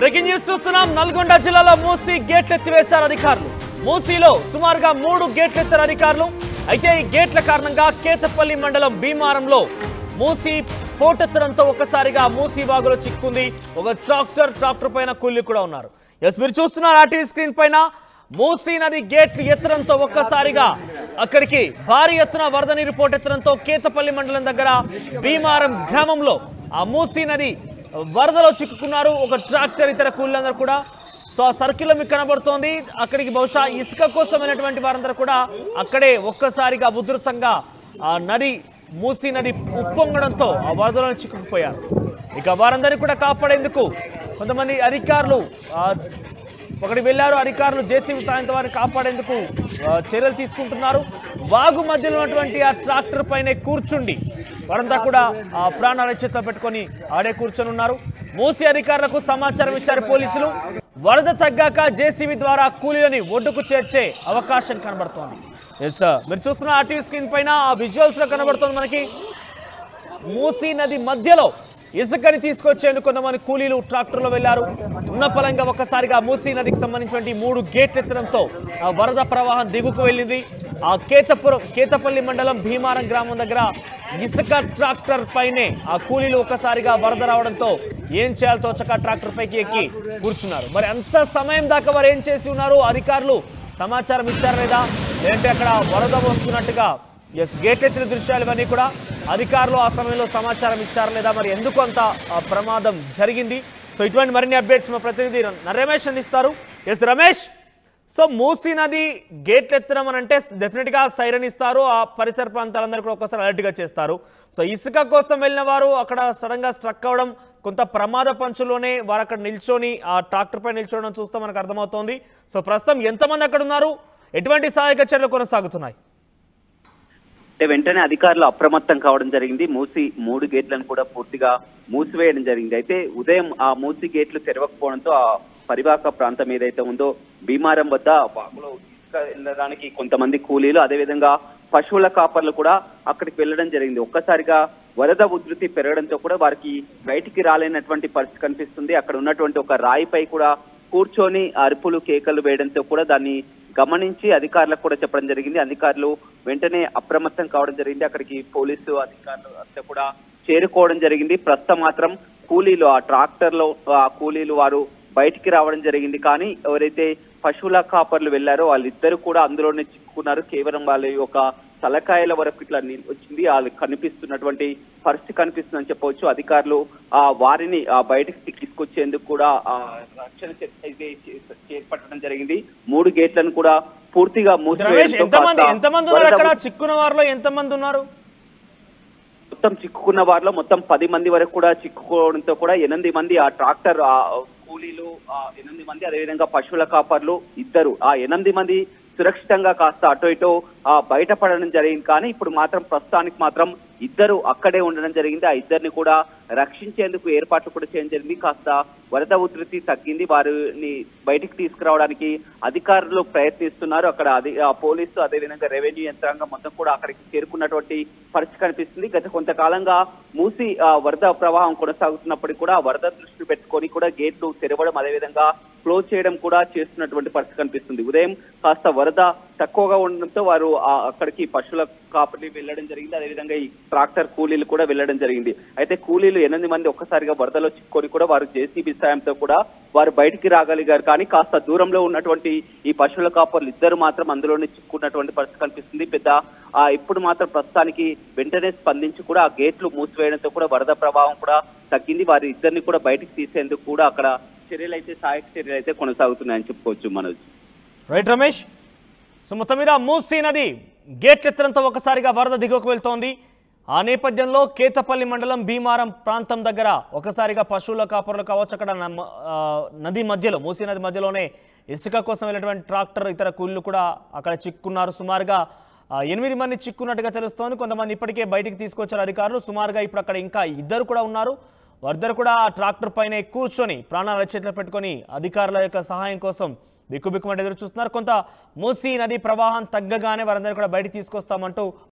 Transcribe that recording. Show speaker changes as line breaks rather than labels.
Breaking news చూస్తున్నాం. నల్గొండ జిల్లాలో మూసీ గేట్లు ఎత్తివేశారు అధికారులు. మూసీలో సుమారుగా 3 గేట్లు ఎత్తారు అధికారులు. అయితే ఈ గేట్ల కారణంగా కేతపల్లి మండలం భీమారంలో మూసీ పోటెత్తడంతో ఒక్కసారిగా మూసీ వాగులో చిక్కుంది. ఒక ట్రాక్టర్ పైన కూలీ కూడా ఉన్నారు. ఎస్, మీరు చూస్తున్నారు ఆర్టీవీ స్క్రీన్ పైన మూసీ నది గేట్లు ఎత్తడంతో ఒక్కసారిగా అక్కడికి భారీ ఎత్తున వరద నీరు పోటెత్తడంతో కేతపల్లి మండలం దగ్గర భీమారం గ్రామంలో ఆ మూసీ నది వరదలో చిక్కుకున్నారు. ఒక ట్రాక్టర్ ఇతర కూలీలందరూ కూడా. సో ఆ సర్కిల్ మీకు కనబడుతోంది. అక్కడికి బహుశా ఇసుక కోసమైనటువంటి వారందరూ కూడా అక్కడే ఒక్కసారిగా ఉధృతంగా ఆ నది మూసీ నది ఉప్పొంగడంతో ఆ వరదలో చిక్కుకుపోయారు. ఇక వారందరినీ కూడా కాపాడేందుకు కొంతమంది అధికారులు ఒకటి వెళ్ళారు. అధికారులు జేసీబీ సాయంతో వారిని కాపాడేందుకు చర్యలు తీసుకుంటున్నారు. వాగు మధ్యలో ఉన్నటువంటి ఆ ట్రాక్టర్ పైనే కూర్చుండి వారంతా కూడా ప్రాణాల చేతిలో పెట్టుకొని ఆడే కూర్చొని ఉన్నారు. మూసీ అధికారులకు సమాచారం ఇచ్చారు పోలీసులు. వరద తగ్గాక జేసీబీ ద్వారా కూలీలని ఒడ్డుకు చేర్చే అవకాశం కనబడుతోంది. ఎస్ సార్, మీరు చూస్తున్న ఆర్టీవీ స్క్రీన్ పైన ఆ విజువల్స్ లో కనబడుతోంది మనకి మూసీ నది మధ్యలో ఇసుకని తీసుకొచ్చేందుకు కొంతమంది కూలీలు ట్రాక్టర్లో వెళ్లారు. ఉన్న పలంగా ఒక్కసారిగా మూసీ నదికి సంబంధించినటువంటి 3 గేట్లు ఎత్తడంతో ఆ వరద ప్రవాహం దిగుకు వెళ్ళింది. ఆ కేతపల్లి మండలం భీమారం గ్రామం దగ్గర ఇసుక ట్రాక్టర్ పైనే ఆ కూలీలు ఒక్కసారిగా వరద రావడంతో ఏం చేయాలో తోచక ట్రాక్టర్ పైకి ఎక్కి కూర్చున్నారు. మరి అంత సమయం దాకా వారు ఏం చేసి ఉన్నారు? అధికారులు సమాచారం ఇచ్చారు లేదా, లేదంటే అక్కడ వరద వస్తున్నట్టుగా గేట్ ఎత్తిన దృశ్యాలు ఇవన్నీ కూడా అధికారులు ఆ సమయంలో సమాచారం ఇచ్చారు లేదా, మరి ఎందుకు అంత ప్రమాదం జరిగింది? సో ఇటువంటి మరిన్ని అప్డేట్స్ మా ప్రతినిధి రమేష్ అందిస్తారు. ఎస్ రమేష్, సో మూసీ నది గేట్లు ఎత్తడం అని అంటే డెఫినెట్గా సైరన్ ఇస్తారు. ఆ పరిసర ప్రాంతాలందరూ కూడా ఒక్కసారి అలర్ట్గా చేస్తారు. సో ఇసుక కోసం వెళ్ళిన వారు అక్కడ సడన్గా స్ట్రక్ అవ్వడం, కొంత ప్రమాద పంచులోనే వారు అక్కడ నిల్చొని ఆ ట్రాక్టర్ పై నిల్చోవడం చూస్తే మనకు అర్థమవుతోంది. సో ప్రస్తుతం ఎంతమంది అక్కడ ఉన్నారు, ఎటువంటి సహాయక చర్యలు కొనసాగుతున్నాయి?
అంటే వెంటనే అధికారులు అప్రమత్తం కావడం జరిగింది. మూసి 3 గేట్లను కూడా పూర్తిగా మూసివేయడం జరిగింది. అయితే ఉదయం ఆ మూసి గేట్లు తెరవకపోవడంతో ఆ పరివాహక ప్రాంతం ఏదైతే ఉందో భీమారం వద్ద వాగులో ఇసుక వెళ్ళడానికి కొంతమంది కూలీలు, అదేవిధంగా పశువుల కాపర్లు కూడా అక్కడికి వెళ్ళడం జరిగింది. ఒక్కసారిగా వరద ఉధృతి పెరగడంతో కూడా వారికి బయటికి రాలేనటువంటి పరిస్థితి కనిపిస్తుంది. అక్కడ ఉన్నటువంటి ఒక రాయిపై కూడా కూర్చొని అరుపులు కేకలు వేయడంతో కూడా దాన్ని గమనించి అధికారులకు కూడా చెప్పడం జరిగింది. అధికారులు వెంటనే అప్రమత్తం కావడం జరిగింది. అక్కడికి పోలీసు అధికారులు అంతా కూడా చేరుకోవడం జరిగింది. ప్రస్తుతం మాత్రం కూలీలు ఆ ట్రాక్టర్ లో ఆ కూలీలు వారు బయటికి రావడం జరిగింది. కానీ ఎవరైతే పశువుల కాపర్లు వెళ్లారో వాళ్ళిద్దరు కూడా అందులోనే చిక్కుకున్నారు. కేవలం వాళ్ళ యొక్క తలకాయల వరకు ఇట్లా వచ్చింది, వాళ్ళు కనిపిస్తున్నటువంటి పరిస్థితి కనిపిస్తుందని చెప్పవచ్చు. అధికారులు వారిని బయటకు తీసుకొచ్చేందుకు కూడా రక్షణ చేపట్టడం జరిగింది. 3 గేట్లను కూడా పూర్తిగా
చిక్కున్న వారిలో ఎంతమంది ఉన్నారు?
మొత్తం చిక్కుకున్న వారిలో మొత్తం 10 మంది వరకు కూడా చిక్కుకోవడంతో కూడా 8 మంది ఆ ట్రాక్టర్ కూలీలు 8 మంది, అదేవిధంగా పశువుల కాపర్లు 2. ఆ 8 మంది సురక్షితంగా కాస్త అటో ఇటో బయటపడడం జరిగింది. కానీ ఇప్పుడు మాత్రం ప్రస్తుతానికి మాత్రం 2 అక్కడే ఉండడం జరిగింది. ఆ 2ని కూడా రక్షించేందుకు ఏర్పాట్లు కూడా చేయడం జరిగింది. కాస్త వరద ఉధృతి తగ్గింది, వారిని బయటికి తీసుకురావడానికి అధికారులు ప్రయత్నిస్తున్నారు. అక్కడ పోలీసు అదేవిధంగా రెవెన్యూ యంత్రాంగం మొత్తం కూడా అక్కడికి చేరుకున్నటువంటి పరిస్థితి కనిపిస్తుంది. గత కొంతకాలంగా మూసి వరద ప్రవాహం కొనసాగుతున్నప్పటికీ కూడా వరద దృష్టి పెట్టుకొని కూడా గేట్లు తెరవడం అదేవిధంగా క్లోజ్ చేయడం కూడా చేస్తున్నటువంటి పరిస్థితి కనిపిస్తుంది. ఉదయం కాస్త వరద తక్కువగా ఉండడంతో వారు అక్కడికి పశువుల కాపర్లు వెళ్ళడం జరిగింది. అదేవిధంగా ఈ ట్రాక్టర్ కూలీలు కూడా వెళ్ళడం జరిగింది. అయితే కూలీలు 8 మంది ఒక్కసారిగా వరదలో చిక్కుకొని కూడా వారు జేసీబీ సాయంతో కూడా వారు బయటికి రాగలిగారు. కానీ కాస్త దూరంలో ఉన్నటువంటి ఈ పశువుల కాపర్లు 2 మాత్రం అందులోనే చిక్కున్నటువంటి పరిస్థితి కనిపిస్తుంది. ఇప్పుడు మాత్రం ప్రస్తుతానికి వెంటనే స్పందించి కూడా ఆ గేట్లు మూసివేయడంతో కూడా వరద ప్రభావం కూడా తగ్గింది. వారి 2ని కూడా బయటికి తీసేందుకు కూడా అక్కడ సహాయక చర్యలు అయితే కొనసాగుతున్నాయని చెప్పుకోవచ్చు. మనోజ్.
రైట్ రమేష్, సో మొత్తం మీద మూసీ నది గేట్లు ఎత్తడంతో ఒకసారిగా వరద దిగువకు వెళ్తోంది. ఆ నేపథ్యంలో కేతపల్లి మండలం భీమారం ప్రాంతం దగ్గర ఒకసారిగా పశువుల కాపర్లు కావచ్చు, అక్కడ నది మధ్యలో మూసీ నది మధ్యలోనే ఇసుక కోసం వెళ్ళినటువంటి ట్రాక్టర్ ఇతర కూలీలు కూడా అక్కడ చిక్కున్నారు. సుమారుగా 8 మంది చిక్కున్నట్టుగా తెలుస్తోంది. కొంతమంది ఇప్పటికే బయటికి తీసుకొచ్చారు అధికారులు. సుమారుగా ఇప్పుడు అక్కడ ఇంకా 2 కూడా ఉన్నారు. వారిద్దరు కూడా ఆ ట్రాక్టర్ పైన కూర్చొని ప్రాణాల చేతిలో పెట్టుకొని అధికారుల యొక్క సహాయం కోసం బిక్కుబిక్కుమంటే ఎదురు చూస్తున్నారు. కొంత మూసీ నది ప్రవాహం తగ్గగానే వారందరూ కూడా బయటికి తీసుకొస్తామంటూ